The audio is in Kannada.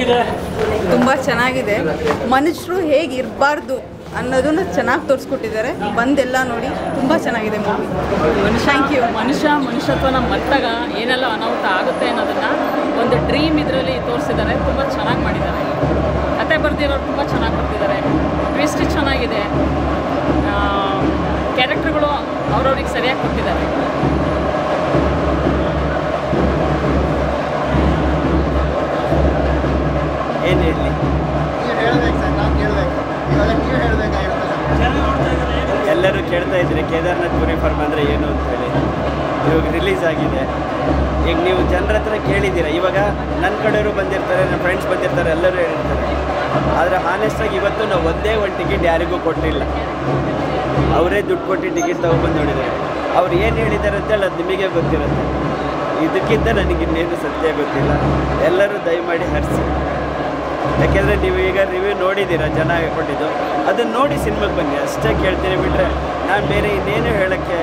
ಹೇಗಿದೆ? ತುಂಬ ಚೆನ್ನಾಗಿದೆ. ಮನುಷ್ಯರು ಹೇಗಿರಬಾರ್ದು ಅನ್ನೋದನ್ನು ಚೆನ್ನಾಗಿ ತೋರಿಸ್ಕೊಟ್ಟಿದ್ದಾರೆ. ಬಂದೆಲ್ಲ ನೋಡಿ ತುಂಬ ಚೆನ್ನಾಗಿದೆ ಮೂವಿ. Thank you. ಮನುಷ್ಯತ್ವನ ಮತ್ತಾಗ ಏನೆಲ್ಲ ಅನಾಹುತ ಆಗುತ್ತೆ ಅನ್ನೋದನ್ನು ಒಂದು ಡ್ರೀಮ್ ಇದರಲ್ಲಿ ತೋರಿಸಿದ್ದಾರೆ. ತುಂಬ ಚೆನ್ನಾಗಿ ಮಾಡಿದ್ದಾರೆ. ಕತೆ ಬರ್ದಿರೋರು ತುಂಬ ಚೆನ್ನಾಗಿ ಬರ್ತಿದ್ದಾರೆ. ಟ್ವಿಸ್ಟ್ ಚೆನ್ನಾಗಿದೆ. ಕ್ಯಾರೆಕ್ಟರ್ಗಳು ಅವ್ರವ್ರಿಗೆ ಸರಿಯಾಗಿ ಕೊಟ್ಟಿದ್ದಾರೆ. ಏನು ಹೇಳಲಿ, ಎಲ್ಲರೂ ಕೇಳ್ತಾ ಇದ್ರೆ ಕೇದಾರ್ನಾಥ್ ಪುರಿ ಫಾರ್ಮ್ ಅಂದರೆ ಏನು ಅಂತ ಹೇಳಿ. ಇವಾಗ ರಿಲೀಸ್ ಆಗಿದೆ. ಈಗ ನೀವು ಜನರ ಹತ್ರ ಕೇಳಿದ್ದೀರ. ಇವಾಗ ನನ್ನ ಕಡೆಯವರು ಬಂದಿರ್ತಾರೆ, ನನ್ನ ಫ್ರೆಂಡ್ಸ್ ಬಂದಿರ್ತಾರೆ, ಎಲ್ಲರೂ ಹೇಳಿರ್ತಾರೆ. ಆದರೆ ಹಾನೆಸ್ಟಾಗಿ ಇವತ್ತು ನಾವು ಒಂದೇ ಒಂದು ಟಿಕೆಟ್ ಯಾರಿಗೂ ಕೊಟ್ಟಿಲ್ಲ. ಅವರೇ ದುಡ್ಡು ಕೊಟ್ಟು ಟಿಕೆಟ್ ತೊಗೊಬಂದು ನೋಡಿದ್ದಾರೆ. ಅವ್ರು ಏನು ಹೇಳಿದ್ದಾರೆ ಅಂತೇಳಿ ಅದು ನಿಮಗೆ ಗೊತ್ತಿರುತ್ತೆ. ಇದಕ್ಕಿಂತ ನನಗಿನ್ನೇನು ಸತ್ಯ ಗೊತ್ತಿಲ್ಲ. ಎಲ್ಲರೂ ದಯಮಾಡಿ ಹರಿಸಿ. ಯಾಕೆಂದರೆ ನೀವು ಈಗ ರಿವ್ಯೂ ನೋಡಿದ್ದೀರ ಜನ ಹಾಕೊಂಡಿದ್ದು. ಅದನ್ನು ನೋಡಿ ಸಿನಿಮಾಗೆ ಬನ್ನಿ ಅಷ್ಟೇ ಕೇಳ್ತೀನಿ. ಬಿಟ್ಟರೆ ನಾನು ಬೇರೆ ಇನ್ನೇನು ಹೇಳೋಕ್ಕೆ